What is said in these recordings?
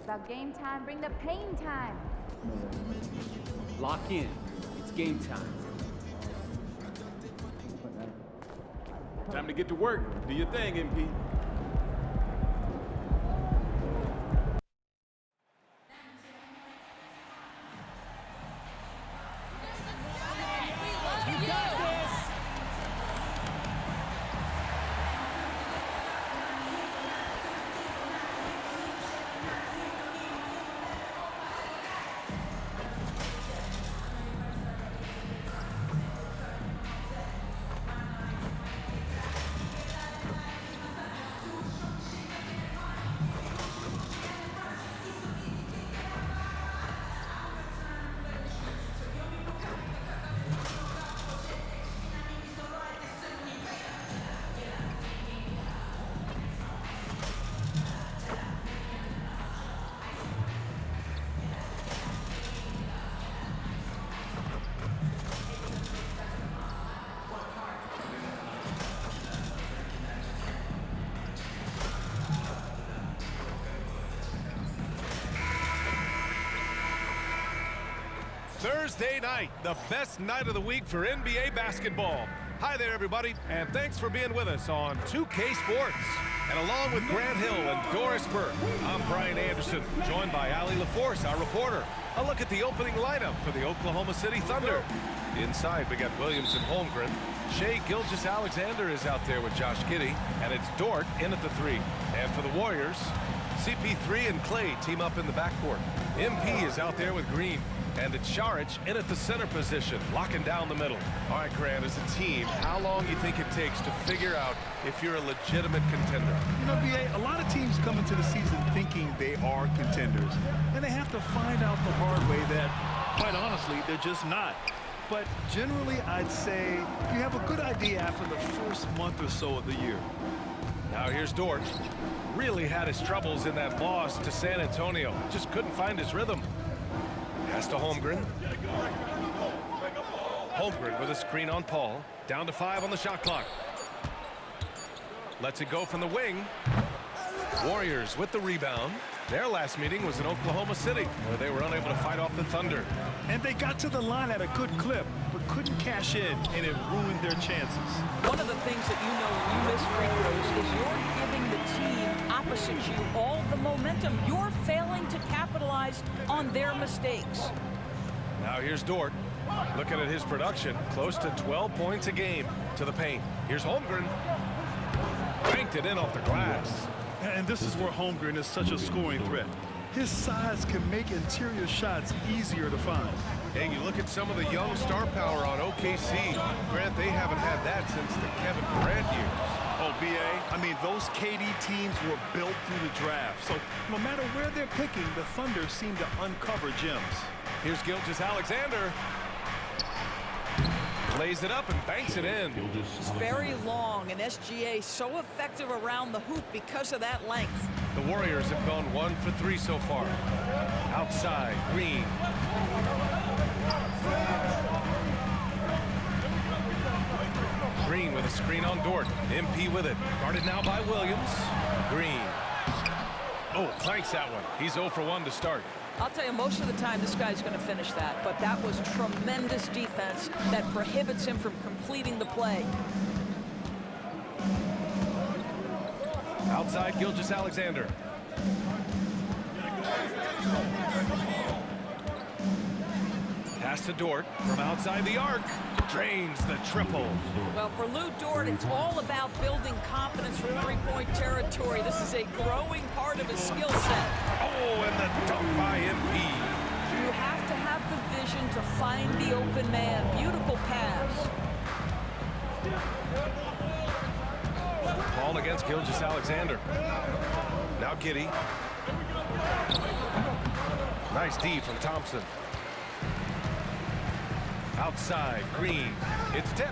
about game time, bring the pain time. Lock in. It's game time. Time to get to work. Do your thing, MP. Thursday night, the best night of the week for NBA basketball. Hi there, everybody, and thanks for being with us on 2K Sports. And along with Grant Hill and Doris Burke, I'm Brian Anderson, joined by Allie LaForce, our reporter. A look at the opening lineup for the Oklahoma City Thunder. Inside, we got Williams and Holmgren. Shai Gilgeous-Alexander is out there with Josh Giddey, and it's Dort in at the 3. And for the Warriors, CP3 and Clay team up in the backcourt. MP is out there with Green. And it's Šarić in at the center position, locking down the middle. All right, Grant, as a team, how long do you think it takes to figure out if you're a legitimate contender? You know, B.A., a lot of teams come into the season thinking they are contenders, and they have to find out the hard way that, quite honestly, they're just not. But generally, I'd say you have a good idea after the first month or so of the year. Now here's Dort. Really had his troubles in that loss to San Antonio. Just couldn't find his rhythm. Pass to Holmgren. Holmgren with a screen on Paul. Down to 5 on the shot clock. Lets it go from the wing. Warriors with the rebound. Their last meeting was in Oklahoma City, where they were unable to fight off the Thunder. And they got to the line at a good clip, but couldn't cash in, and it ruined their chances. One of the things that you know when you miss free throws is you're giving the team opposite you all the momentum. You're failing to capitalize on their mistakes. Now here's Dort. Looking at his production, close to 12 points a game to the paint. Here's Holmgren. Banked it in off the glass. And this is where Holmgren is such a scoring threat. His size can make interior shots easier to find. Hey, you look at some of the young star power on OKC. Grant, they haven't had that since the Kevin Durant years. Oh, B.A., I mean, those KD teams were built through the draft. So no matter where they're picking, the Thunder seem to uncover gems. Here's Gilgeous-Alexander. Lays it up and banks it in. It's very long, and SGA so effective around the hoop because of that length. The Warriors have gone 1 for 3 so far. Outside, Green. Green with a screen on Dort. MP with it. Guarded now by Williams. Green. Oh, clanks that one. He's 0 for 1 to start. I'll tell you, most of the time this guy's going to finish that, but that was tremendous defense that prohibits him from completing the play. Outside, Gilgeous-Alexander. Pass to Dort from outside the arc. Drains the triple. Well, for Lou Dort, it's all about building confidence from three-point territory. This is a growing part of his skill set. Oh, and the dunk by MP. You have to have the vision to find the open man. Beautiful pass. Ball against Gilgeous-Alexander. Now Giddey. Nice D from Thompson. Outside, Green. It's tipped.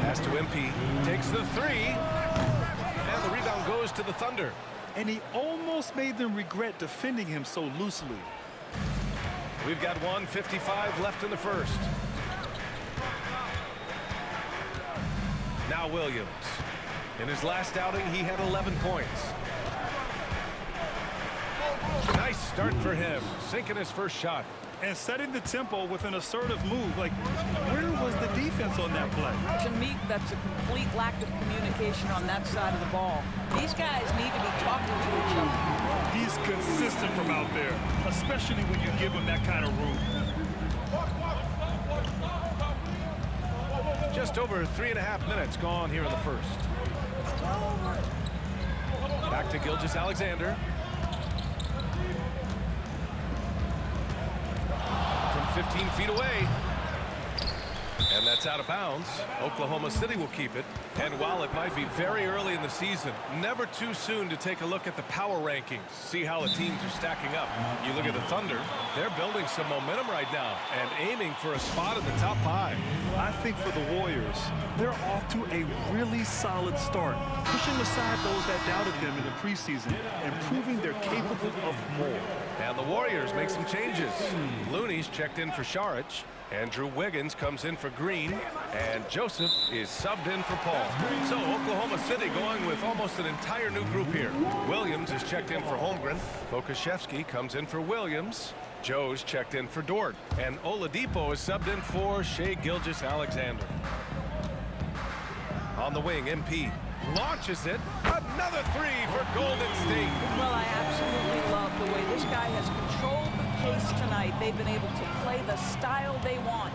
Pass to MP. Takes the 3. And the rebound goes to the Thunder. And he almost made them regret defending him so loosely. We've got 1:55 left in the first. Now Williams. In his last outing, he had 11 points. Nice start for him, sinking his first shot. And setting the tempo with an assertive move. Like, where was the defense on that play? To me, that's a complete lack of communication on that side of the ball. These guys need to be talking to each other. He's consistent from out there, especially when you give him that kind of room. Just over 3.5 minutes gone here in the first. Back to Gilgeous-Alexander. From 15 feet away. And that's out of bounds. Oklahoma City will keep it. And while it might be very early in the season, never too soon to take a look at the power rankings, see how the teams are stacking up. You look at the Thunder, they're building some momentum right now and aiming for a spot in the top 5. I think for the Warriors, they're off to a really solid start, pushing aside those that doubted them in the preseason and proving they're capable of more. And the Warriors make some changes. Looney's checked in for Saric. Andrew Wiggins comes in for Green, and Joseph is subbed in for Paul. So Oklahoma City going with almost an entire new group here. Williams is checked in for Holmgren. Pokashevsky comes in for Williams. Joe's checked in for Dort. And Oladipo is subbed in for Shai Gilgeous-Alexander. On the wing, MP launches it. Another three for Golden State. Well, I absolutely love the way this guy has controlled the pace tonight. They've been able to play the style they want.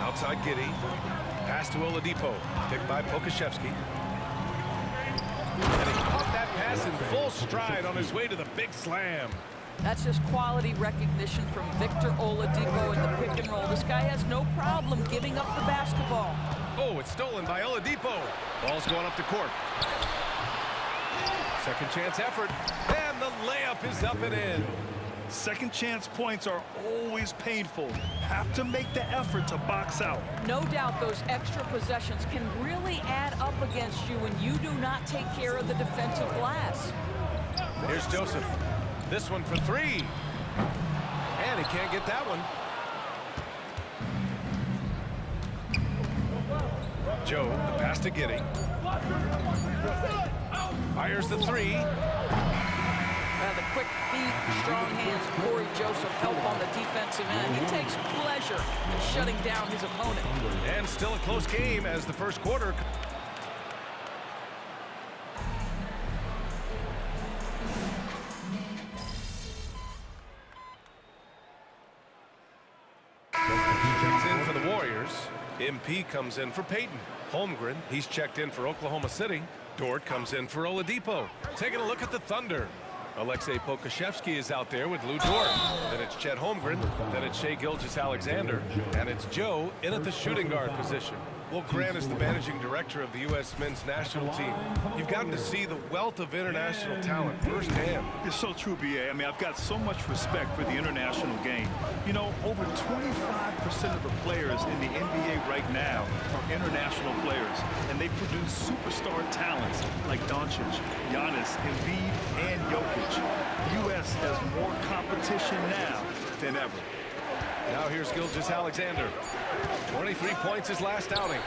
Outside Giddey. Pass to Oladipo. Picked by Pokashevsky. And he caught that pass in full stride on his way to the big slam. That's just quality recognition from Victor Oladipo in the pick and roll. This guy has no problem giving up the basketball. Oh, it's stolen by Oladipo. Ball's going up the court. Second chance effort. And the layup is up and in. Second chance points are always painful. Have to make the effort to box out. No doubt those extra possessions can really add up against you when you do not take care of the defensive glass. Here's Joseph. This one for three. And he can't get that one. Joe, the pass to Giddey. Fires the three. The quick feet, strong hands of Corey Joseph help on the defensive end. He takes pleasure in shutting down his opponent. And still a close game as the first quarter. Checks in for the Warriors. MP comes in for Peyton. Holmgren, he's checked in for Oklahoma City. Dort comes in for Oladipo. Taking a look at the Thunder. Alexei Pokashevsky is out there with Lou Dort. Then it's Chet Holmgren. Then it's Shai Gilgeous-Alexander. And it's Joe in at the shooting guard position. Well, Grant is the managing director of the U.S. men's national team. You've gotten to see the wealth of international talent firsthand. It's so true, B.A. I mean, I've got so much respect for the international game. You know, over 25% of the players in the NBA right now are international players, and they produce superstar talents like Doncic, Giannis, Embiid, and Jokic. The U.S. has more competition now than ever. Now here's Gilgeous-Alexander. 23 points his last outing.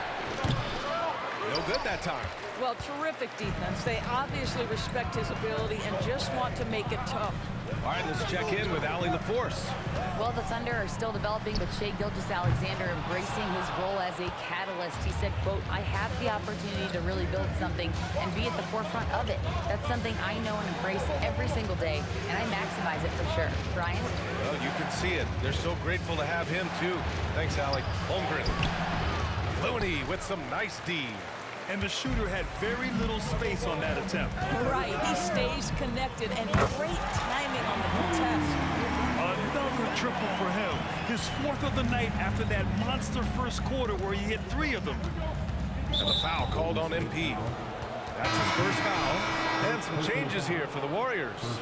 No good that time. Well, terrific defense. They obviously respect his ability and just want to make it tough. All right, let's check in with Allie LaForce. Well, the Thunder are still developing, but Shai Gilgeous-Alexander embracing his role as a catalyst. He said, quote, "I have the opportunity to really build something and be at the forefront of it. That's something I know and embrace every single day, and I maximize it for sure." Brian? Well, you can see it. They're so grateful to have him, too. Thanks, Allie. Holmgren. Looney with some nice D. And the shooter had very little space on that attempt. Right, he stays connected and great timing on the contest. Another triple for him. His fourth of the night after that monster first quarter where he hit 3 of them. And the foul called on MP. That's his first foul. And some changes here for the Warriors.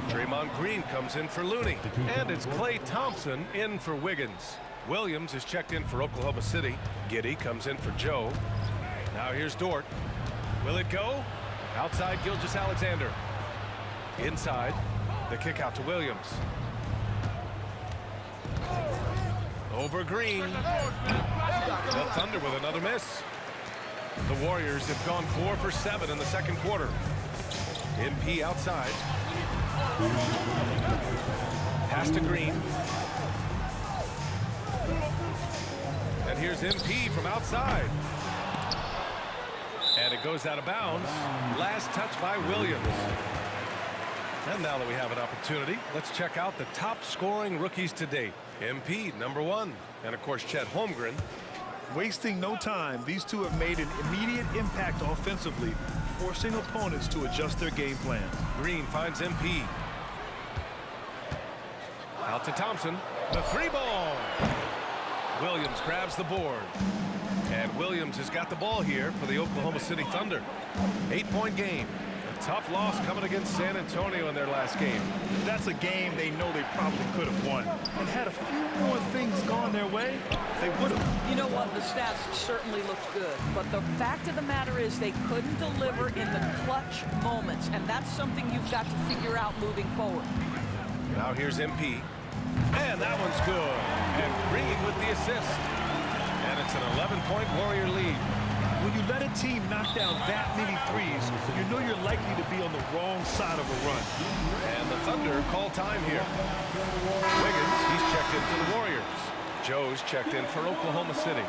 Draymond Green comes in for Looney. And it's Klay Thompson in for Wiggins. Williams is checked in for Oklahoma City. Giddey comes in for Joe. Now here's Dort. Will it go? Outside Gilgeous-Alexander. Inside. The kick out to Williams. Over Green. The Thunder with another miss. The Warriors have gone 4 for 7 in the second quarter. MP outside. Pass to Green. And here's MP from outside. And it goes out of bounds. Last touch by Williams. And now that we have an opportunity, let's check out the top scoring rookies to date. MP, #1. And of course, Chet Holmgren. Wasting no time, these two have made an immediate impact offensively, forcing opponents to adjust their game plan. Green finds MP. Out to Thompson. The 3-ball. Williams grabs the board. And Williams has got the ball here for the Oklahoma City Thunder. 8-point game. A tough loss coming against San Antonio in their last game. That's a game they know they probably could have won. And had a few more things gone their way, they would have. You know what? The stats certainly looked good. But the fact of the matter is they couldn't deliver in the clutch moments. And that's something you've got to figure out moving forward. Now here's MP. And that one's good. And Green with the assist. And it's an 11-point Warrior lead. When you let a team knock down that many threes, you know you're likely to be on the wrong side of a run. And the Thunder call time here. Wiggins, he's checked in for the Warriors. Joe's checked in for Oklahoma City.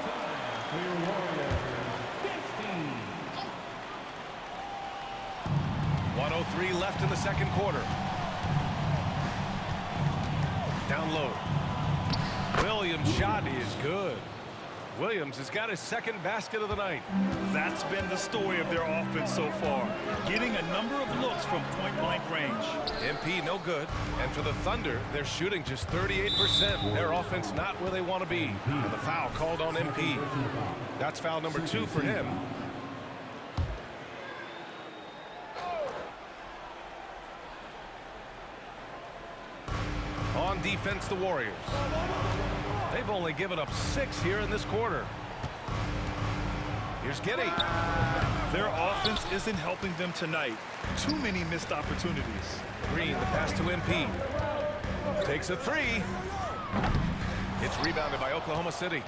1:03 left in the second quarter. Down low. Williams' shot is good. Williams has got his second basket of the night. That's been the story of their offense so far, getting a number of looks from point-blank range. MP no good, and for the Thunder, they're shooting just 38%. Their offense not where they want to be, and the foul called on MP. That's foul number 2 for him. On defense, the Warriors. They've only given up 6 here in this quarter. Here's Giddey. Their offense isn't helping them tonight. Too many missed opportunities. Green, the pass to MP. Takes a 3. It's rebounded by Oklahoma City.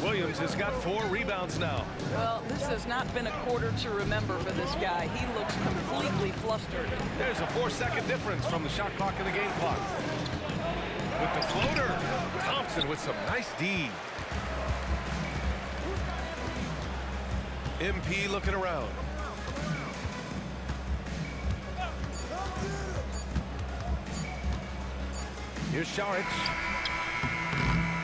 Williams has got 4 rebounds now. Well, this has not been a quarter to remember for this guy. He looks completely flustered. There's a 4-second difference from the shot clock and the game clock. With the floater, Thompson with some nice D. MP looking around. Here's Šarić.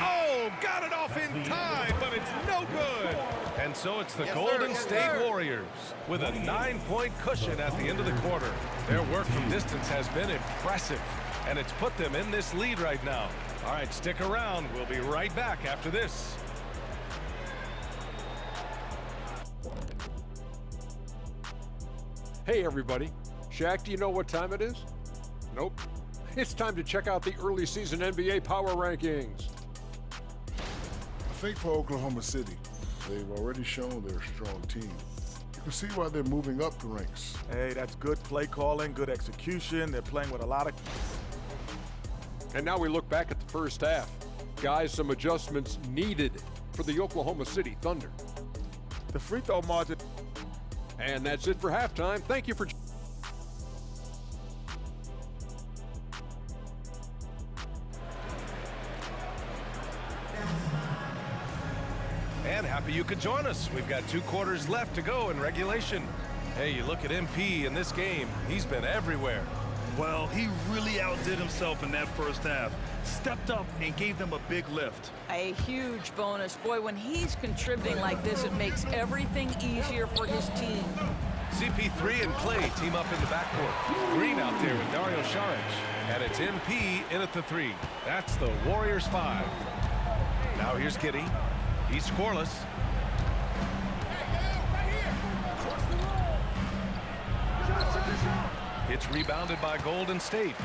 Oh, got it off in time, but it's no good. And so it's the Golden State Warriors with a 9-point cushion at the end of the quarter. Their work from distance has been impressive, and it's put them in this lead right now. All right, stick around. We'll be right back after this. Hey everybody, Shaq, do you know what time it is? Nope. It's time to check out the early season NBA Power Rankings. I think for Oklahoma City, they've already shown they're a strong team. You can see why they're moving up the ranks. Hey, that's good play calling, good execution. They're playing with a lot of... And now we look back at the first half. Guys, some adjustments needed for the Oklahoma City Thunder. The free throw margin. And that's it for halftime. Thank you for... And happy you could join us. We've got 2 quarters left to go in regulation. Hey, you look at MP in this game. He's been everywhere. Well, he really outdid himself in that first half. Stepped up and gave them a big lift. A huge bonus. Boy, when he's contributing like this, it makes everything easier for his team. CP3 and Clay team up in the backcourt. Green out there with Dario Šarić. And it's MP in at the 3. That's the Warriors 5. Now here's Giddey. He's scoreless. It's rebounded by Golden State.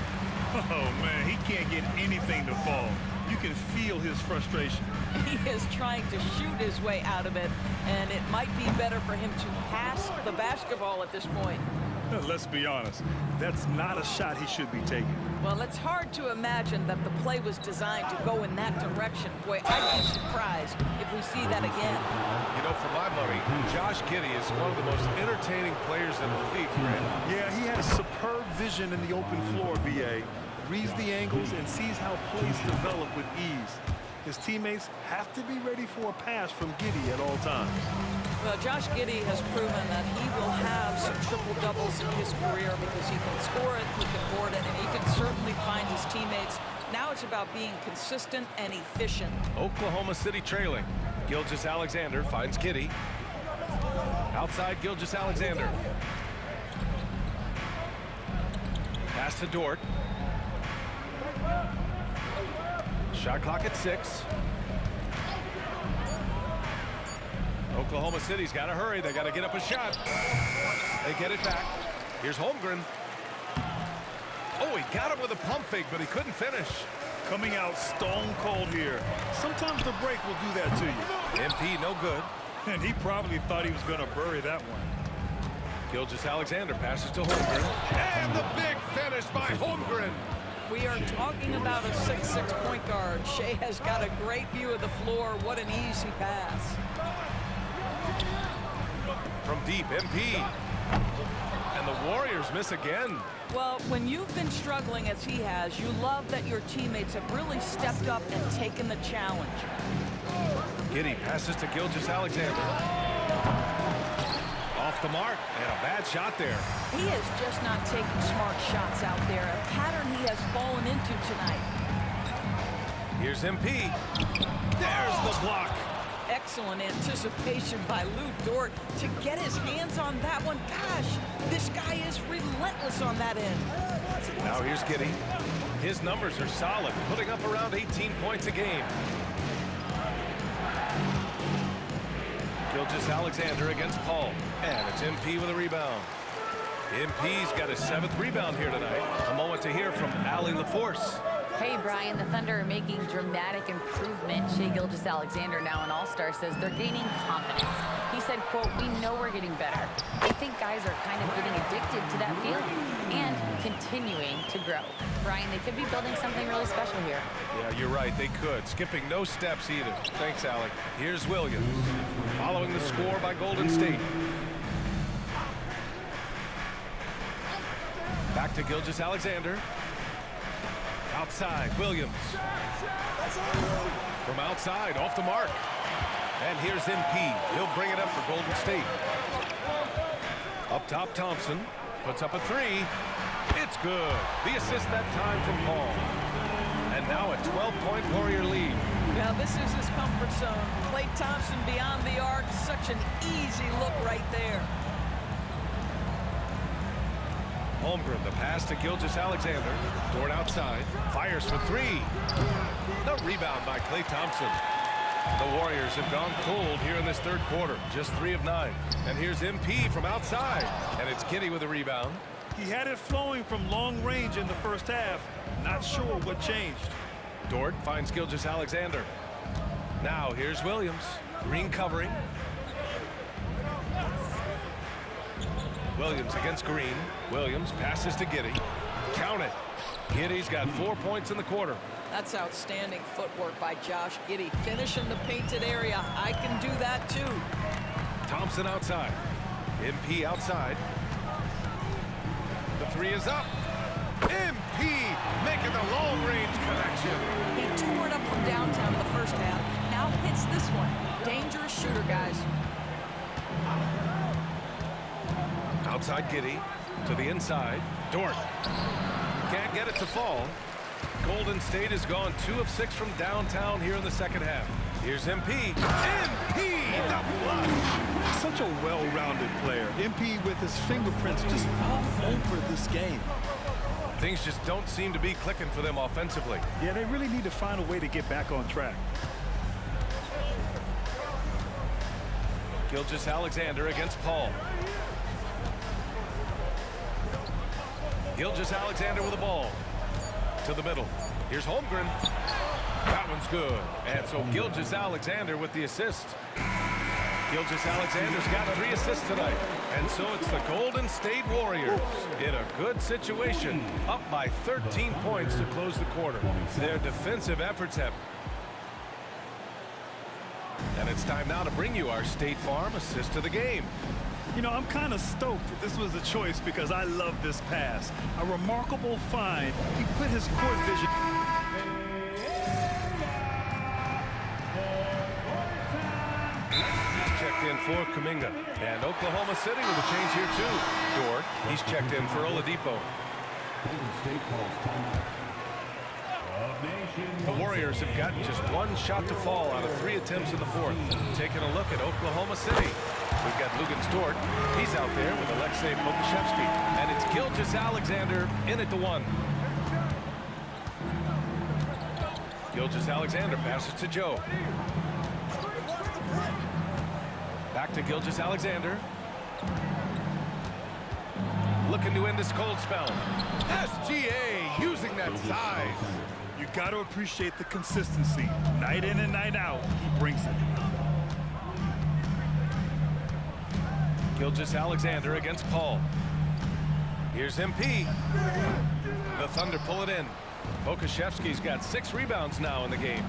Oh, man, he can't get anything to fall. You can feel his frustration. He is trying to shoot his way out of it, and it might be better for him to pass the basketball at this point. Let's be honest. That's not a shot he should be taking. Well, it's hard to imagine that the play was designed to go in that direction. Boy, I'd be surprised if we see that again. You know, for my money, Josh Giddey is one of the most entertaining players in the league, Brandon. Yeah, he has superb vision in the open floor, BA. Reads the angles and sees how plays develop with ease. His teammates have to be ready for a pass from Giddey at all times. Well, Josh Giddey has proven that he will have some triple-doubles in his career because he can score it, he can board it, and he can certainly find his teammates. Now it's about being consistent and efficient. Oklahoma City trailing. Gilgeous-Alexander finds Giddey. Outside Gilgeous-Alexander. Pass to Dort. Shot clock at 6. Oklahoma City's got to hurry. They got to get up a shot. They get it back. Here's Holmgren. Oh, he got him with a pump fake, but he couldn't finish. Coming out stone cold here. Sometimes the break will do that to you. MP no good. And he probably thought he was going to bury that one. Gilgeous-Alexander passes to Holmgren. And the big finish by Holmgren. We are talking about a 6'6" point guard. Shea has got a great view of the floor. What an easy pass. From deep, MP. And the Warriors miss again. Well, when you've been struggling as he has, you love that your teammates have really stepped up and taken the challenge. Giddey passes to Gilgeous-Alexander. Off the mark, and a bad shot there. He is just not taking smart shots out there, a pattern he has fallen into tonight. Here's MP. There's the block. Excellent anticipation by Lou Dort to get his hands on that one. Gosh, this guy is relentless on that end. Now here's Giddey. His numbers are solid, putting up around 18 points a game. Gilgeous-Alexander against Paul. And it's MP with a rebound. MP's got his 7th rebound here tonight. A moment to hear from Allie LaForce. Hey, Brian, the Thunder are making dramatic improvement. Shea Gilgeous-Alexander, now an all-star, says they're gaining confidence. He said, quote, "We know we're getting better. I think guys are kind of getting addicted to that feeling and continuing to grow." Brian, they could be building something really special here. Yeah, you're right. They could. Skipping no steps either. Thanks, Allie. Here's Williams. Following the score by Golden State. Back to Gilgeous-Alexander. Outside, Williams. From outside, off the mark. And here's MP. He'll bring it up for Golden State. Up top, Thompson. Puts up a 3. It's good. The assist that time from Paul. And now a 12-point Warrior lead. Now this is his comfort zone. Klay Thompson beyond the arc. Such an easy look right there. Holmgren, the pass to Gilgeous-Alexander. Dort outside. Fires for 3. The rebound by Klay Thompson. The Warriors have gone cold here in this third quarter. Just 3 of 9. And here's MP from outside. And it's Giddey with a rebound. He had it flowing from long range in the first half. Not sure what changed. Dort finds Gilgeous-Alexander. Now here's Williams. Green covering. Williams against Green. Williams passes to Giddey. Count it. Giddey's got 4 points in the quarter. That's outstanding footwork by Josh Giddey. Finish in the painted area. I can do that too. Thompson outside. MP outside. The 3 is up. MP making the long-range connection. He tore it up from downtown in the first half. Now hits this one. Dangerous shooter, guys. Outside Giddey to the inside. Dort can't get it to fall. Golden State has gone 2 of 6 from downtown here in the second half. Here's MP. MP, the flush. Such a well-rounded player. MP with his fingerprints just all over this game. Things just don't seem to be clicking for them offensively. Yeah, they really need to find a way to get back on track. Gilgeous-Alexander against Paul. Gilgeous-Alexander with the ball. To the middle. Here's Holmgren. That one's good. And so Gilgeous-Alexander with the assist. Gilgeous-Alexander's got 3 assists tonight. And so it's the Golden State Warriors in a good situation, up by 13 points to close the quarter. Their defensive efforts have... And it's time now to bring you our State Farm assist of the game. You know, I'm kind of stoked that this was a choice because I love this pass. A remarkable find. He put his court vision. He's checked in for Kuminga. And Oklahoma City with a change here too. Dort, he's checked in for Oladipo. The Warriors have gotten just one shot to fall out of 3 attempts in the fourth. Taking a look at Oklahoma City. We've got Luguentz Dort. He's out there with Alexei Pokusevski. And it's Gilgeous-Alexander in at the 1. Gilgeous-Alexander passes to Joe. Back to Gilgeous-Alexander. Looking to end this cold spell. SGA using that size. You got to appreciate the consistency. Night in and night out, he brings it. Gilgeous-Alexander against Paul. Here's MP. The Thunder pull it in. Pokusevski's got 6 rebounds now in the game.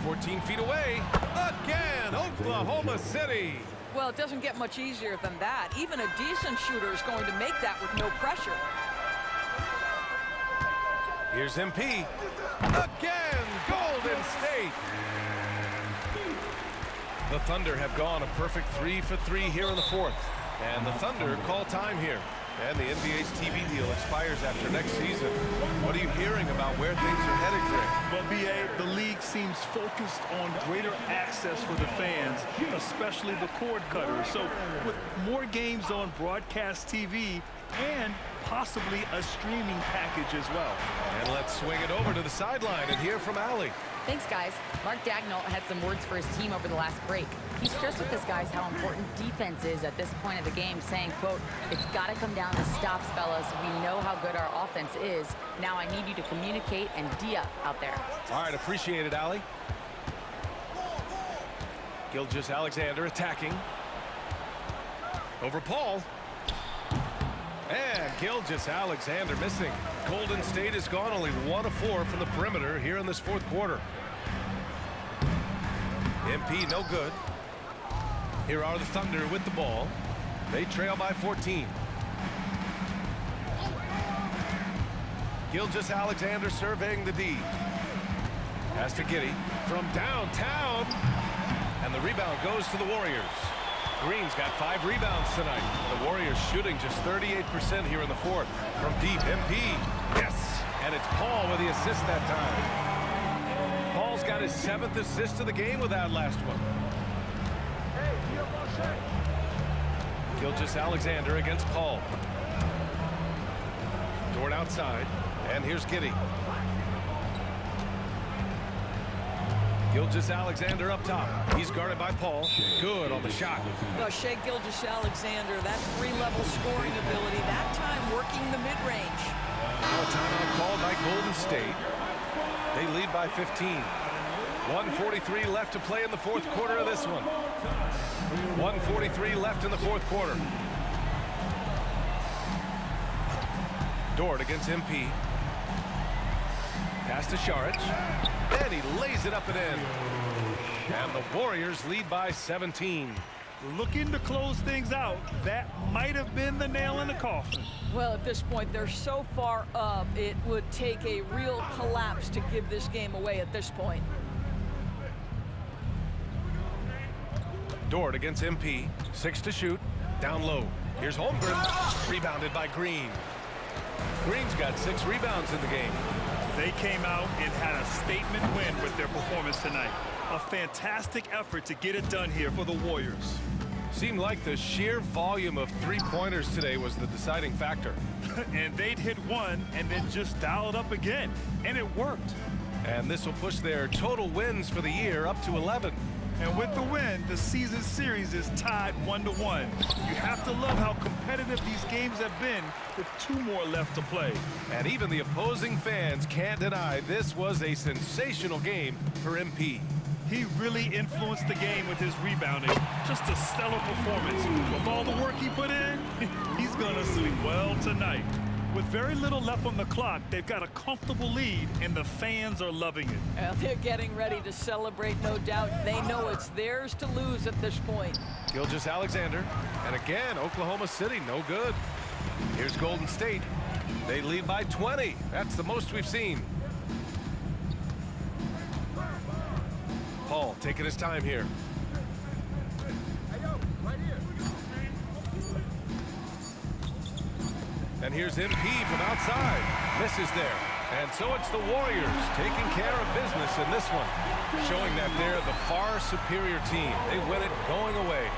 14 feet away. Again, Oklahoma City. Well, it doesn't get much easier than that. Even a decent shooter is going to make that with no pressure. Here's MP. Again, Golden State. The Thunder have gone a perfect 3 for 3 here in the fourth. And the Thunder call time here. And the NBA's TV deal expires after next season. What are you hearing about where things are headed, Greg? Well, B.A., the league seems focused on greater access for the fans, especially the cord cutters. So with more games on broadcast TV and possibly a streaming package as well. And let's swing it over to the sideline and hear from Allie. Thanks, guys. Mark Dagnall had some words for his team over the last break. He stressed with his guys how important defense is at this point of the game, saying, quote, "It's got to come down to stops, fellas. We know how good our offense is. Now I need you to communicate and D-up out there." All right, appreciate it, Allie. Gilgeous-Alexander attacking. Over Paul. And Gilgeous-Alexander missing. Golden State has gone only 1 of 4 from the perimeter here in this fourth quarter. MP no good. Here are the Thunder with the ball. They trail by 14. Gilgeous-Alexander surveying the D. Pass to Giddey from downtown. And the rebound goes to the Warriors. Green's got 5 rebounds tonight. The Warriors shooting just 38% here in the fourth. From deep, MP. Yes! And it's Paul with the assist that time. Paul's got his 7th assist of the game with that last one. Gilgeous-Alexander against Paul. Dort outside. And here's Giddey. Gilgeous-Alexander up top. He's guarded by Paul. Good on the shot. Well, Shai Gilgeous-Alexander, that 3-level scoring ability, that time working the mid-range. A timeout called by Golden State. They lead by 15. 1:43 left to play in the fourth quarter of this one. 1:43 left in the fourth quarter. Dort against MP. Pass to Šarić. And he lays it up and in. And the Warriors lead by 17. Looking to close things out. That might have been the nail in the coffin. Well, at this point, they're so far up, it would take a real collapse to give this game away at this point. Dort against MP. 6 to shoot. Down low. Here's Holmgren. Rebounded by Green. Green's got 6 rebounds in the game. They came out and had a statement win with their performance tonight. A fantastic effort to get it done here for the Warriors. Seemed like the sheer volume of 3-pointers today was the deciding factor. And they'd hit one and then just dial it up again. And it worked. And this will push their total wins for the year up to 11. And with the win, the season series is tied 1-1. You have to love how competitive these games have been with 2 more left to play. And even the opposing fans can't deny this was a sensational game for MP. He really influenced the game with his rebounding. Just a stellar performance. With all the work he put in, he's going to sleep well tonight. With very little left on the clock, they've got a comfortable lead, and the fans are loving it. Well, they're getting ready to celebrate, no doubt. They know it's theirs to lose at this point. Gilgeous-Alexander, and again, Oklahoma City, no good. Here's Golden State. They lead by 20. That's the most we've seen. Paul taking his time here. And here's MP from outside. Misses there. And so it's the Warriors taking care of business in this one, showing that they're the far superior team. They win it going away.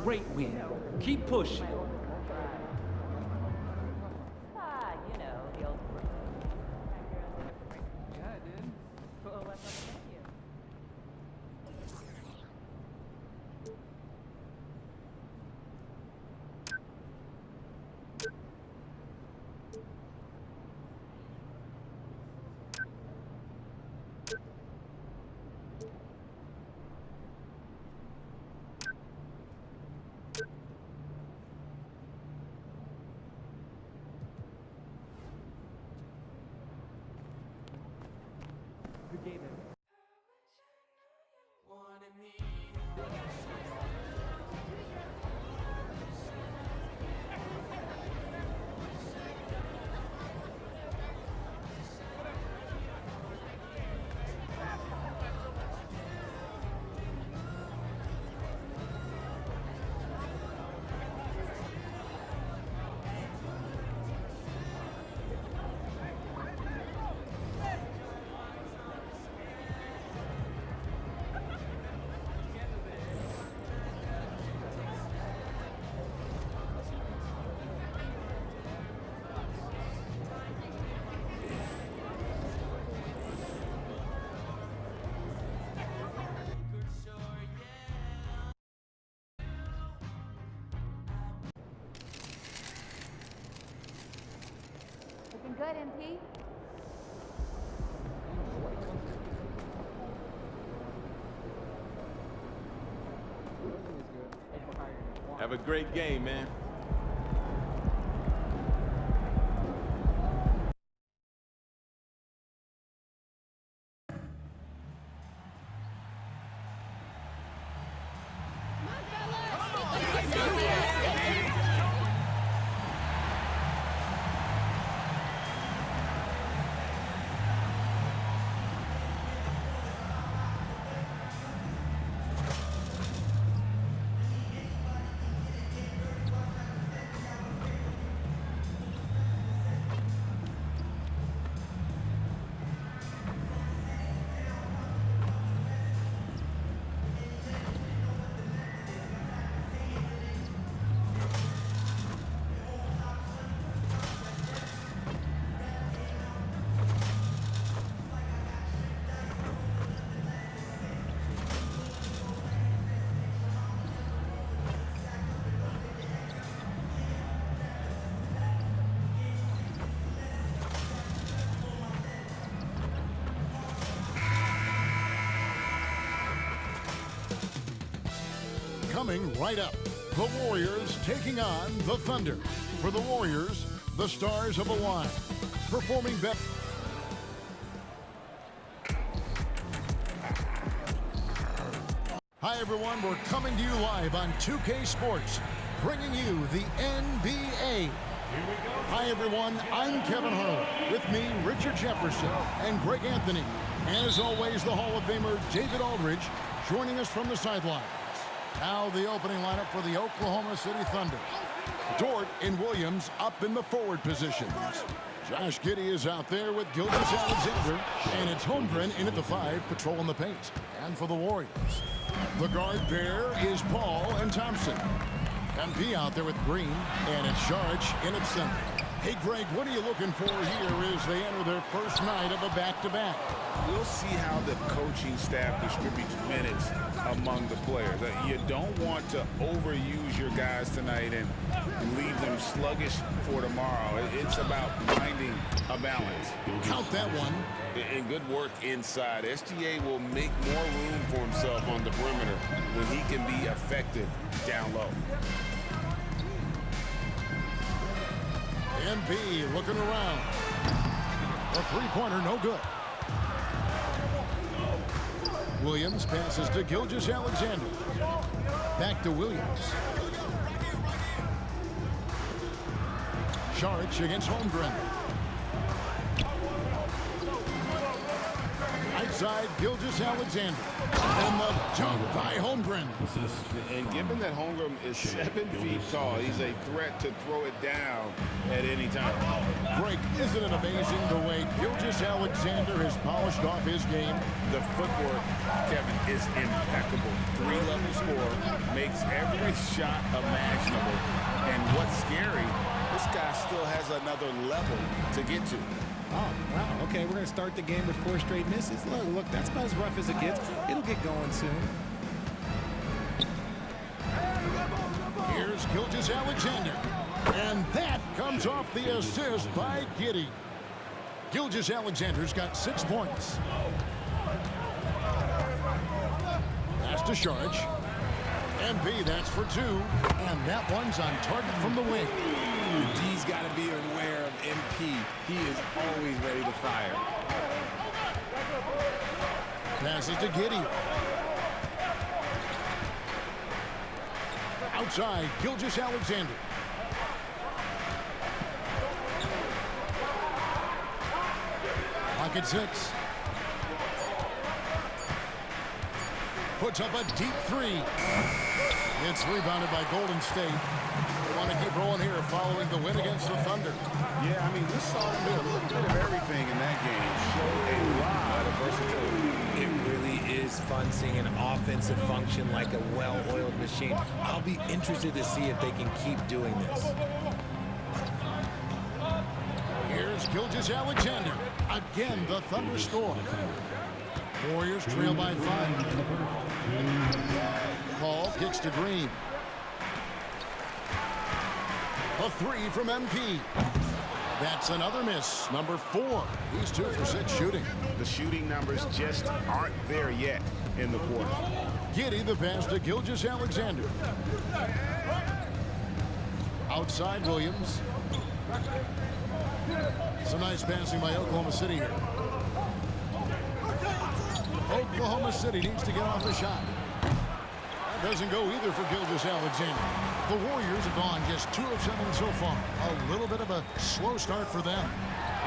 Great win. Keep pushing. You know, the old... Yeah, I did. Well, that's what thank you. Good game, man. Looking good, MP. Have a great game, man. Coming right up, the Warriors taking on the Thunder. For the Warriors, the stars of the line. Performing best. Hi everyone, we're coming to you live on 2K Sports, bringing you the NBA. Hi everyone, I'm Kevin Harlan. With me, Richard Jefferson and Greg Anthony. And as always, the Hall of Famer David Aldridge joining us from the sidelines. Now the opening lineup for the Oklahoma City Thunder. Dort and Williams up in the forward positions. Josh Giddey is out there with Gilgeous-Alexander. And it's Holmgren in at the 5, patrolling the paint. And for the Warriors, the guard pair is Paul and Thompson. MP out there with Green. And it's Sharch in at center. Hey, Greg, what are you looking for here as they enter their first night of a back-to-back? We'll see how the coaching staff distributes minutes among the players. You don't want to overuse your guys tonight and leave them sluggish for tomorrow. It's about finding a balance. Count that one. And good work inside. SGA will make more room for himself on the perimeter when he can be effective down low. MP looking around. The three-pointer, no good. Williams passes to Gilgeous-Alexander. Back to Williams. Sharch against Holmgren. Outside, Gilgeous-Alexander. And the dunk by Holmgren. And given that Holmgren is 7 feet tall, he's a threat to throw it down at any time. Greg, isn't it amazing the way Gilgeous-Alexander has polished off his game? The footwork, Kevin, is impeccable. 3-level scorer, makes every shot imaginable. And what's scary, this guy still has another level to get to. Oh, wow. Okay, we're going to start the game with 4 straight misses. Look, that's about as rough as it gets. It'll get going soon. Here's Gilgeous-Alexander. And that comes off the assist by Giddey. Gilgeous-Alexander's got 6 points. Pass to Sharch. MP, that's for 2. And that one's on target from the wing. G's got to be aware of MP. He is always ready to fire. Passes to Giddey. Outside, Gilgeous-Alexander. Pocket 6. Puts up a deep 3. It's rebounded by Golden State. They want to keep rolling here following the win against the Thunder. Yeah, I mean, we saw them do a little bit of everything in that game. Showed a lot of versatility. It really is fun seeing an offensive function like a well-oiled machine. I'll be interested to see if they can keep doing this. Here's Gilgeous-Alexander. Again, the Thunder score. Warriors trail by 5. Paul kicks to Green. A 3 from MP. That's another miss. Number 4. He's 2 for 6 shooting. The shooting numbers just aren't there yet in the quarter. Giddey the pass to Gilgeous-Alexander. Outside Williams. Some nice passing by Oklahoma City here. Oklahoma City needs to get off the shot. That doesn't go either for Gilgeous-Alexander. The Warriors have gone just 2 of 7 so far. A little bit of a slow start for them.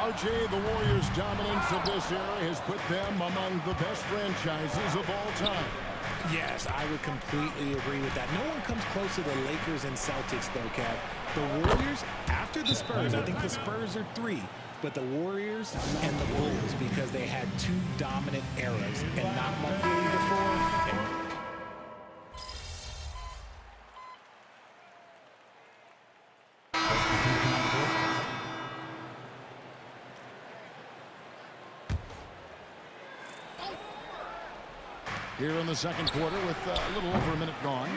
RJ, the Warriors' dominance of this era has put them among the best franchises of all time. Yes, I would completely agree with that. No one comes close to the Lakers and Celtics, though, Kev. The Warriors, after the Spurs, I think the Spurs are 3. But the Warriors and the Bulls, because they had 2 dominant eras and not much really before. Here in the second quarter with a little over a minute gone.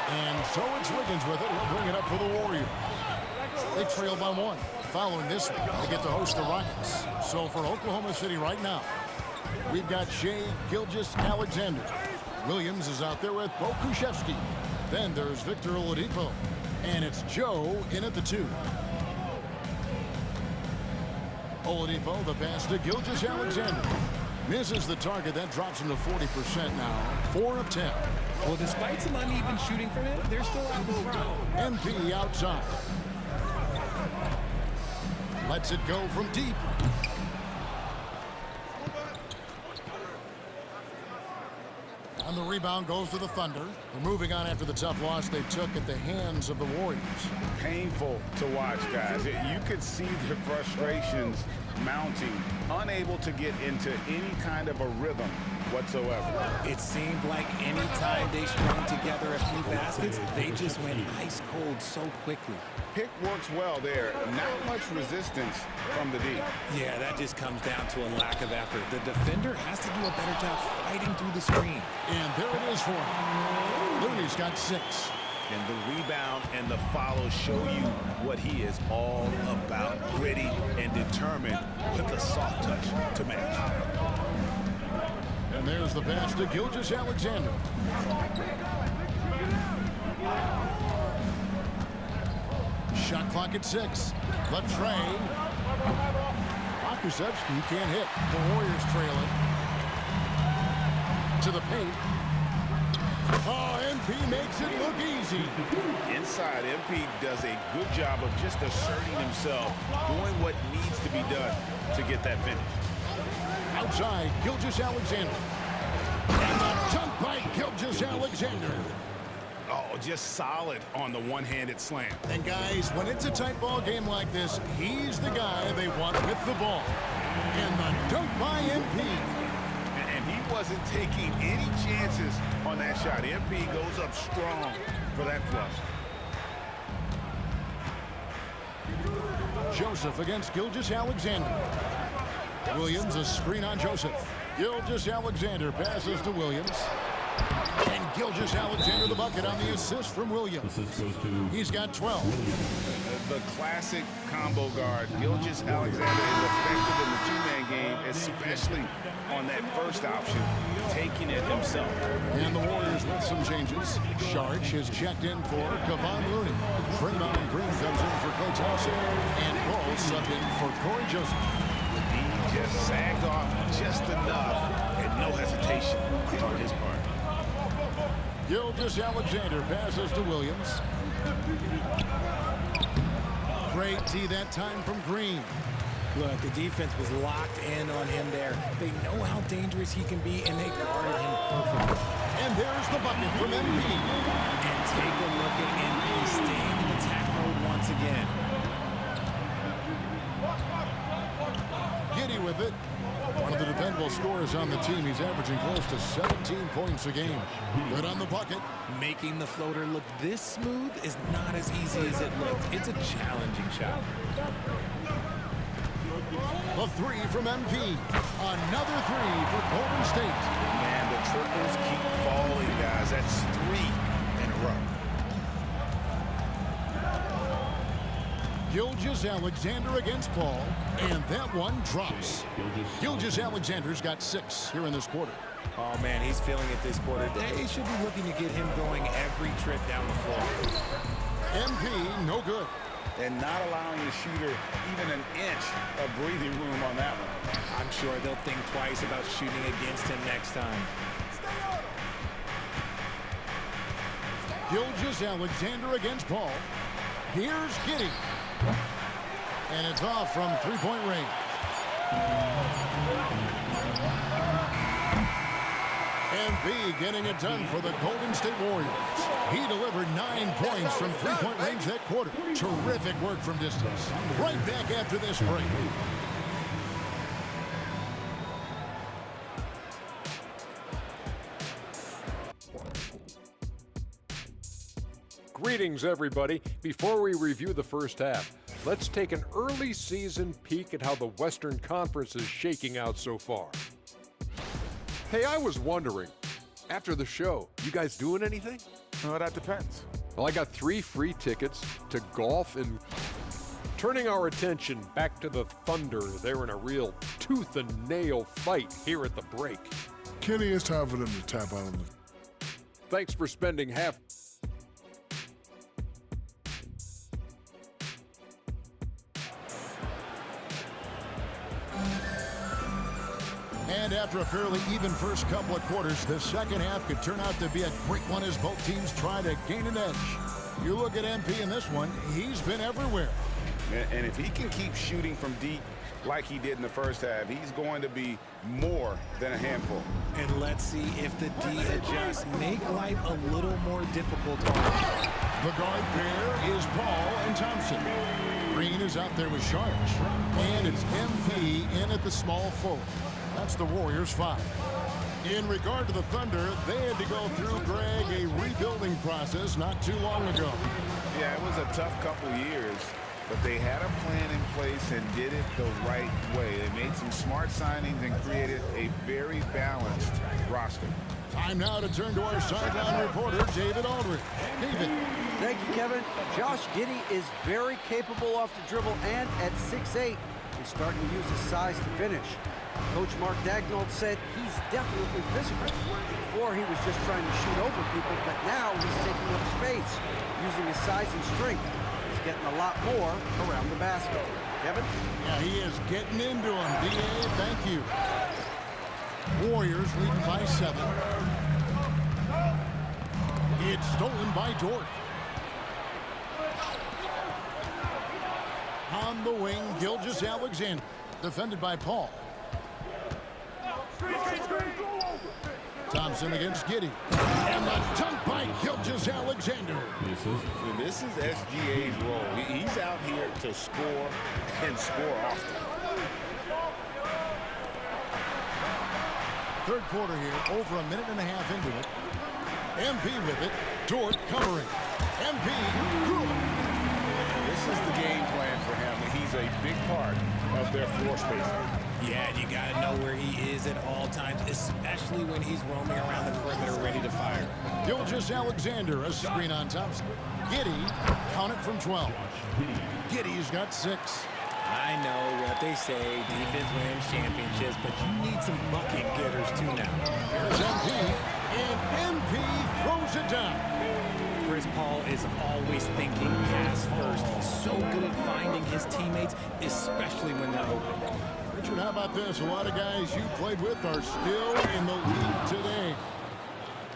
And so it's Wiggins with it. He'll bring it up for the Warriors. They trail by 1. Following this one, they get to host the Rockets. So for Oklahoma City right now, we've got Shai Gilgeous-Alexander. Williams is out there with Bo Kuszewski. Then there's Victor Oladipo. And it's Joe in at the 2. Oladipo, the pass to Gilgeous-Alexander. Misses the target. That drops him to 40% now. 4 of 10. Well, despite some uneven shooting for them, they're still out in front. MP outside. Lets it go from deep. And the rebound goes to the Thunder. They're moving on after the tough loss they took at the hands of the Warriors. Painful to watch, guys. You could see the frustrations mounting, unable to get into any kind of a rhythm whatsoever. It seemed like any time they strung together a few baskets, they just went ice cold so quickly. Pick works well there. Not much resistance from the D. Yeah, that just comes down to a lack of effort. The defender has to do a better job fighting through the screen. And there it is for him. Looney's got 6. And the rebound and the follow show you what he is all about. Gritty and determined with a soft touch to match. And there's the pass to Gilgeous-Alexander. Shot clock at 6. Latrey. Pokusevski can't hit. The Warriors trailing. To the paint. Oh, MP makes it look easy. Inside, MP does a good job of just asserting himself, doing what needs to be done to get that finish. Outside, Gilgeous-Alexander. And the dunk by Gilgeous-Alexander. Oh, just solid on the one-handed slam. And guys, when it's a tight ball game like this, he's the guy they want with the ball. And the dunk by MP. And he wasn't taking any chances on that shot. MP goes up strong for that flush. Joseph against Gilgeous-Alexander. Williams, a screen on Joseph. Gilgeous-Alexander passes to Williams. And Gilgeous-Alexander the bucket on the assist from Williams. He's got 12. The classic combo guard. Gilgeous-Alexander is effective in the two-man game, especially on that first option, taking it himself. And the Warriors with some changes. Sharch is checked in for Kevon Looney. Draymond Green comes in for Klay Thompson. And Paul subbed in for Corey Joseph. The D just sagged off just enough and no hesitation on his part. Gilgeous-Alexander passes to Williams. Great D that time from Green. Look, the defense was locked in on him there. They know how dangerous he can be, and they guarded him perfectly. And there's the bucket from MP. And take a look at MP staying in attack mode once again. Giddey with it. One of the dependable scorers on the team. He's averaging close to 17 points a game. Good on the bucket. Making the floater look this smooth is not as easy as it looked. It's a challenging shot. The 3 from MP. Another 3 for Golden State. Man, the triples keep falling, guys. That's 3 in a row. Gilgeous-Alexander against Paul, and that one drops. Gilgeous-Alexander's got 6 here in this quarter. Oh, man, he's feeling it this quarter. They should be looking to get him going every trip down the floor. MP, no good. And not allowing the shooter even an inch of breathing room on that one. I'm sure they'll think twice about shooting against him next time. Gilgeous-Alexander against Paul. Here's Giddey. And it's off from three-point range. MP getting it done for the Golden State Warriors. He delivered 9 points from three-point range that quarter. Terrific work from distance. Right back after this break. Greetings, everybody. Before we review the first half, let's take an early season peek at how the Western Conference is shaking out so far. Hey, I was wondering, after the show, you guys doing anything? Well, that depends. Well, I got 3 free tickets to golf and turning our attention back to the Thunder. They're in a real tooth and nail fight here at the break. Kenny, it's time for them to tap out on the... Thanks for spending half... And after a fairly even first couple of quarters, the second half could turn out to be a great one as both teams try to gain an edge. You look at MP in this one, he's been everywhere. And if he can keep shooting from deep like he did in the first half, he's going to be more than a handful. And let's see if the D adjusts, make life a little more difficult on him. The guard pair is Paul and Thompson. Green is out there with Sharks. And it's MP in at the small forward. That's the Warriors' 5. In regard to the Thunder, they had to go through, Greg, a rebuilding process not too long ago. Yeah, it was a tough couple years, but they had a plan in place and did it the right way. They made some smart signings and created a very balanced roster. Time now to turn to our sideline reporter, David Aldridge. David. Thank you, Kevin. Josh Giddey is very capable off the dribble, and at 6'8", he's starting to use his size to finish. Coach Mark Daigneault said he's definitely physical. Before, he was just trying to shoot over people, but now he's taking up space, using his size and strength. He's getting a lot more around the basket. Kevin? Yeah, he is getting into him. D.A., thank you. Warriors leading by 7. It's stolen by Dort. On the wing, Gilgeous-Alexander, defended by Paul. Thompson against Giddey. And the dunk by Gilgeous-Alexander. This is SGA's role. He's out here to score and score often. Third quarter here, over a minute and a half into it. MP with it. Dort covering. MP good. This is the game plan for him. He's a big part of their floor spacing. Yeah, and you got to know where he is at all times, especially when he's roaming around the perimeter ready to fire. Gilgeous-Alexander, a screen on Thompson. Giddey, count it from 12. Giddey's got 6. I know what they say, defense wins championships, but you need some bucket getters too now. Here's MP, and MP throws it down. Chris Paul is always thinking pass first. He's so good at finding his teammates, especially when they're open. Richard, how about this? A lot of guys you played with are still in the league today.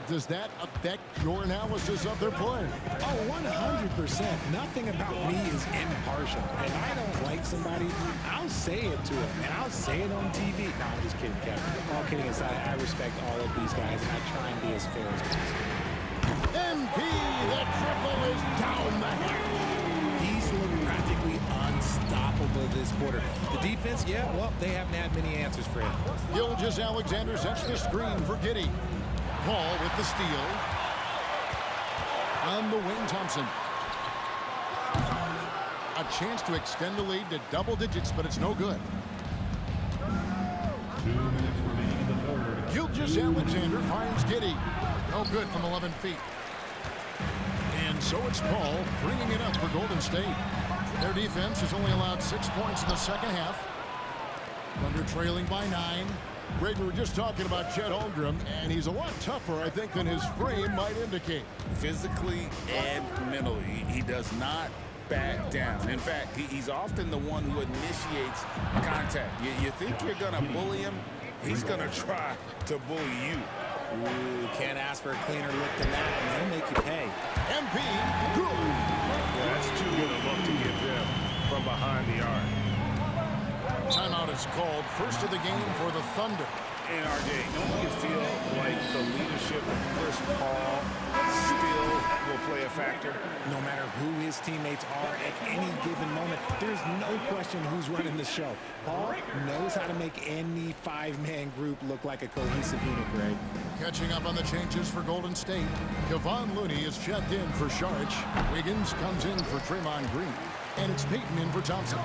Does that affect your analysis of their play? Oh, 100%. Nothing about me is impartial. If I don't like somebody, I'll say it to them, and I'll say it on TV. No, I'm just kidding, Kevin. All kidding aside, I respect all of these guys, and I try and be as fair as possible. MP, that triple is down the hatch. He's looked practically unstoppable this quarter. The defense, yeah, well, they haven't had many answers for him. Gilgeous-Alexander sets the screen for Giddey. Paul with the steal. On the wing, Thompson. A chance to extend the lead to double digits, but it's no good. 2 minutes remaining in the third. Gilgeous-Alexander finds Giddey. No good from 11 feet. And so it's Paul bringing it up for Golden State. Their defense has only allowed 6 points in the second half. Thunder trailing by 9. Greg, we were just talking about Chet Holmgren, and he's a lot tougher, I think, than his frame might indicate. Physically and mentally, he does not back down. In fact, he's often the one who initiates contact. You think you're going to bully him, he's going to try to bully you. Ooh, can't ask for a cleaner look than that, and he'll make you pay. MP, good. Yeah, that's too good a look to give them from behind the arc. Timeout is called. First of the game for the Thunder. And RJ, don't you feel like the leadership of Chris Paul still will play a factor? No matter who his teammates are at any given moment, there's no question who's running the show. Paul knows how to make any five-man group look like a cohesive unit, Greg. Catching up on the changes for Golden State. Kevon Looney is checked in for Sharch. Wiggins comes in for Draymond Green. And it's Payton in for Thompson.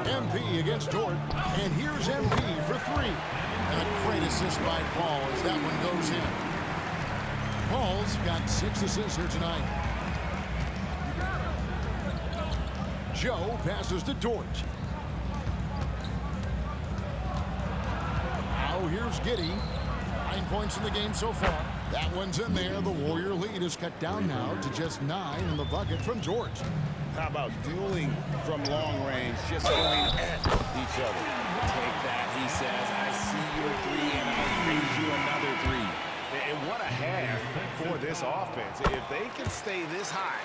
MP against Dort, and here's MP for 3. And a great assist by Paul as that one goes in. Paul's got 6 assists here tonight. Joe passes to Dort. Now here's Giddey. 9 points in the game so far. That one's in there. The Warrior lead is cut down now to just 9 in the bucket from Dort. How about dueling from long range, just going at each other? Take that, he says. I see your 3, and I'll raise you another 3. And what a half for this offense. If they can stay this high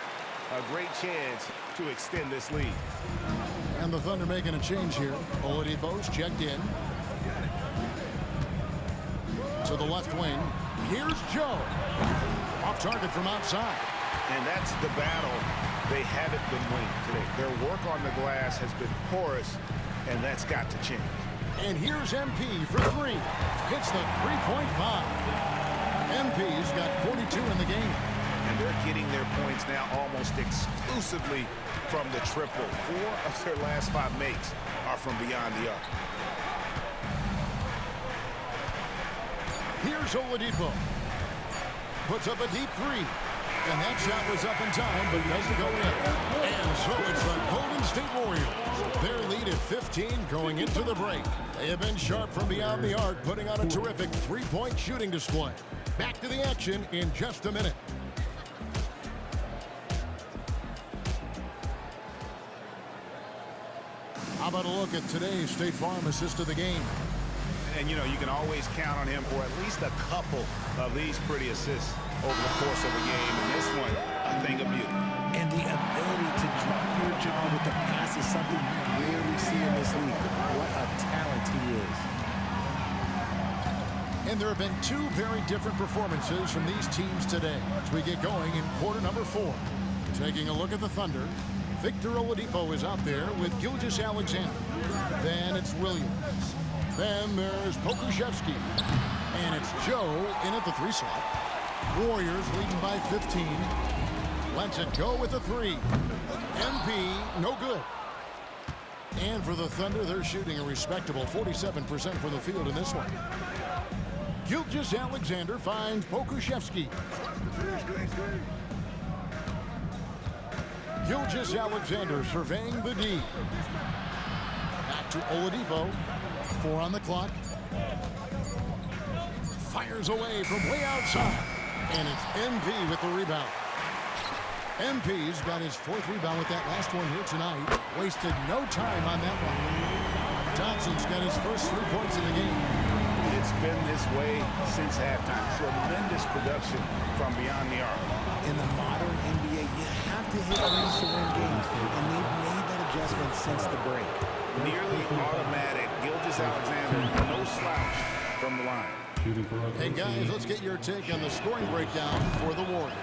a great chance to extend this lead. And the Thunder making a change here. Oladipo's checked in. To the left wing. Here's Joe. Off target from outside. And that's the battle they haven't been winning today. Their work on the glass has been porous, and that's got to change. And here's MP for three. Hits the three-point bomb. MP's got 42 in the game. And they're getting their points now almost exclusively from the triple. 4 of their last 5 makes are from beyond the arc. Here's Oladipo. Puts up a deep three. And that shot was up in time, but doesn't go in. And so it's the Golden State Warriors. Their lead at 15 going into the break. They have been sharp from beyond the arc, putting on a terrific three-point shooting display. Back to the action in just a minute. How about a look at today's State Farm assist of the game? And, you know, you can always count on him for at least a couple of these pretty assists over the course of a game. And this one, a thing of beauty. And the ability to drop your jaw with the pass is something you rarely see in this league. What a talent he is. And there have been 2 very different performances from these teams today as we get going in quarter number 4. Taking a look at the Thunder, Victor Oladipo is out there with Gilgeous-Alexander. Then it's Williams. Then there's Pokusevski. And it's Joe in at the 3 slot. Warriors leading by 15. Lets it go with a 3. MP, no good. And for the Thunder, they're shooting a respectable 47% from the field in this one. Gilgeous-Alexander finds Pokusevski. Gilgeous-Alexander surveying the D. Back to Oladipo. 4 on the clock. Fires away from way outside. And it's MP with the rebound. MP's got his 4th rebound with that last one here tonight. Wasted no time on that one. Thompson's got his first 3 points in the game. It's been this way since halftime. Tremendous production from beyond the arc. In the modern NBA, you have to hit threes to win games, and they've made that adjustment since the break. Nearly automatic. Gilgeous-Alexander, no slouch from the line. Hey guys, let's get your take on the scoring breakdown for the Warriors.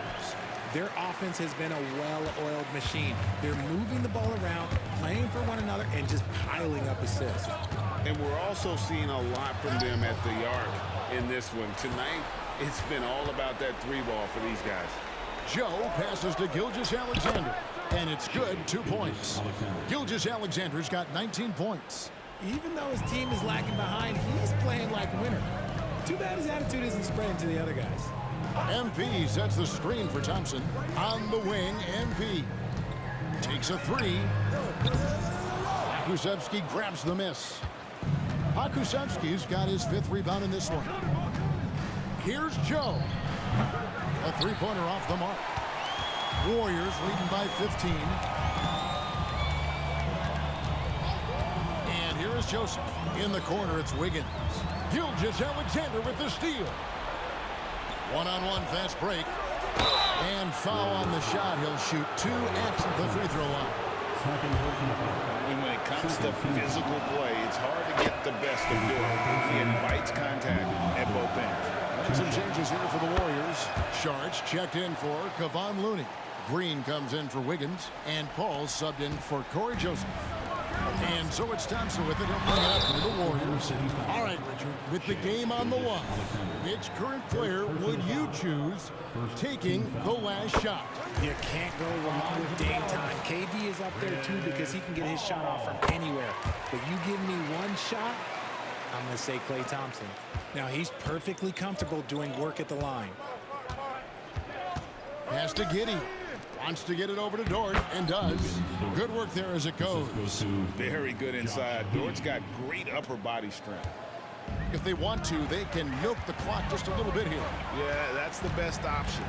Their offense has been a well-oiled machine. They're moving the ball around, playing for one another, and just piling up assists. And we're also seeing a lot from them at the arc in this one. Tonight, it's been all about that 3 ball for these guys. Joe passes to Gilgeous-Alexander, and it's good, 2 points. Gilgeous-Alexander's got 19 points. Even though his team is lagging behind, he's playing like a winner. Too bad his attitude isn't spreading to the other guys. MP sets the screen for Thompson. On the wing, MP takes a 3. Pokusevski grabs the miss. Pokusevski's got his 5th rebound in this one. Here's Joe. A 3-pointer off the mark. Warriors leading by 15. And here is Joseph. In the corner, it's Wiggins. Gilgeous-Alexander with the steal. One-on-one fast break. And foul on the shot. He'll shoot 2 at the free throw line. And when it comes to physical play, it's hard to get the best of Dort. He invites contact at both ends. Some changes here for the Warriors. Sharch checked in for Kevon Looney. Green comes in for Wiggins. And Paul subbed in for Corey Joseph. And so it's Thompson with it. He'll bring it up for the Warriors. All right, Richard, with the game on the line, which current player would you choose taking the last shot? You can't go wrong with Dame time. KD is up there, too, because he can get his shot off from anywhere. But you give me one shot, I'm going to say Klay Thompson. Now, he's perfectly comfortable doing work at the line. Pass to Giddey. Wants to get it over to Dort, and does. Good work there as it goes. Very good inside. Dort's got great upper body strength. If they want to, they can milk the clock just a little bit here. Yeah, that's the best option.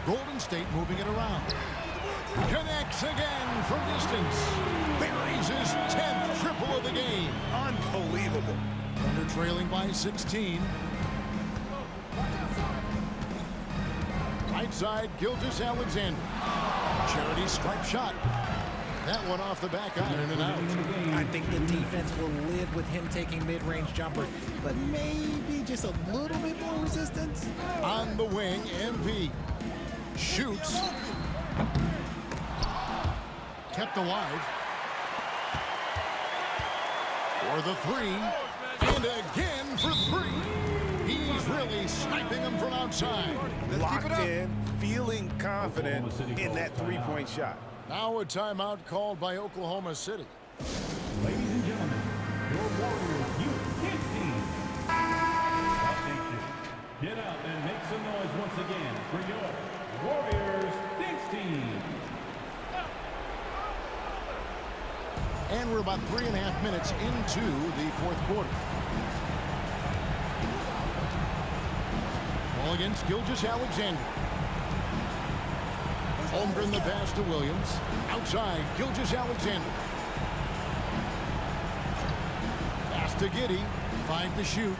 Golden State moving it around. Connects again from distance. Buries his 10th triple of the game. Unbelievable. Thunder trailing by 16. Right side, Gilgeous-Alexander. Charity stripe shot. That one off the back iron and out. I think the defense will live with him taking mid-range jumpers, but maybe just a little bit more resistance. On the wing, MP shoots. Kept alive. For the three. And again for three. He's really sniping them from outside. Locked in, feeling confident in that three-point shot. Now a timeout called by Oklahoma City. Ladies and gentlemen, your Warriors Youth Kids team. Attention. Get out and make some noise once again for your Warriors Kids team. And we're about 3.5 minutes into the fourth quarter. Ball against Gilgeous-Alexander. Holmgren the pass to Williams. Outside, Gilgeous-Alexander. Pass to Giddey. 5 to shoot.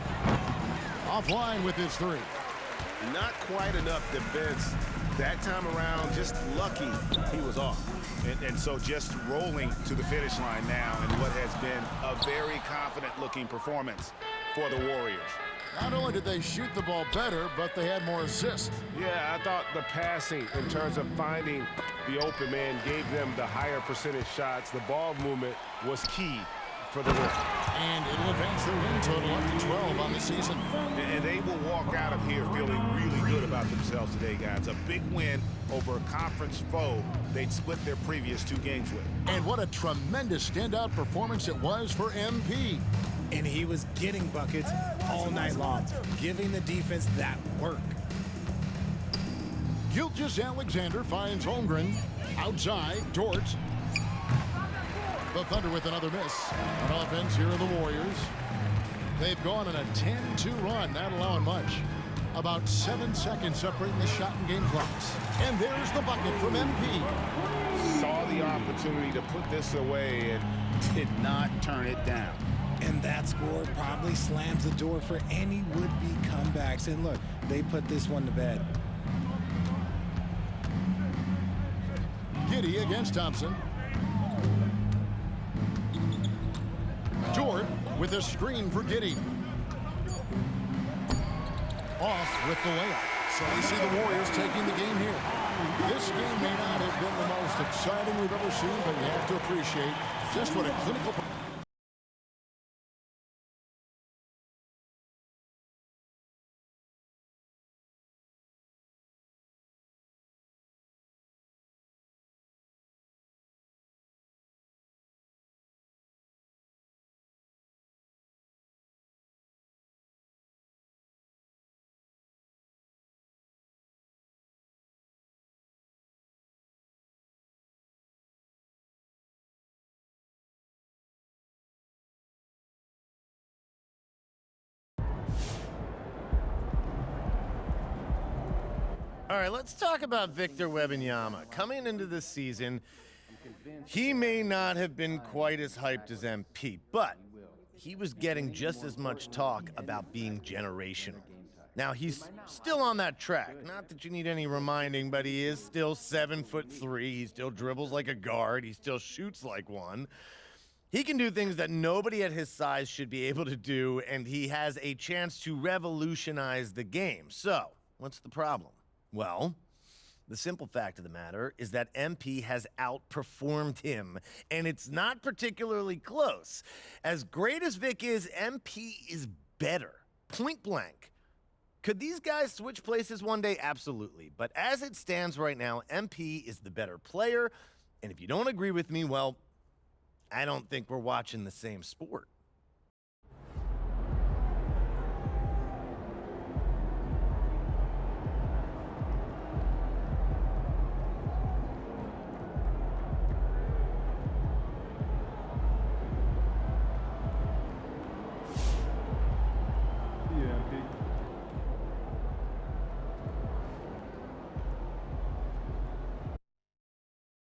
Offline with his three. Not quite enough defense that time around. Just lucky he was off. And so just rolling to the finish line now in what has been a very confident-looking performance for the Warriors. Not only did they shoot the ball better, but they had more assists. Yeah, I thought the passing in terms of finding the open man gave them the higher percentage shots. The ball movement was key for the win. And it'll advance their win total up to 12 on the season. And they will walk out of here feeling really good about themselves today, guys. A big win over a conference foe they'd split their previous 2 games with. And what a tremendous standout performance it was for MP. And he was getting buckets all night long, giving the defense that work. Gilgeous-Alexander finds Holmgren. Outside, Dort. The Thunder with another miss. On offense, here are the Warriors. They've gone on a 10-2 run, not allowing much. About 7 seconds separating the shot and game clocks. And there's the bucket from MP. Saw the opportunity to put this away and did not turn it down. And that score probably slams the door for any would-be comebacks. And look, they put this one to bed. Giddey against Thompson. Dort with a screen for Giddey. Off with the layup. So we see the Warriors taking the game here. This game may not have been the most exciting we've ever seen, but you have to appreciate just what a clinical... All right, let's talk about Victor Wembanyama. Coming into this season, he may not have been quite as hyped as MP, but he was getting just as much talk about being generational. Now, he's still on that track. Not that you need any reminding, but he is still 7'3". He still dribbles like a guard. He still shoots like one. He can do things that nobody at his size should be able to do, and he has a chance to revolutionize the game. So, what's the problem? Well, the simple fact of the matter is that MP has outperformed him, and it's not particularly close. As great as Vic is, MP is better. Point blank. Could these guys switch places one day? Absolutely. But as it stands right now, MP is the better player, and if you don't agree with me, well, I don't think we're watching the same sport.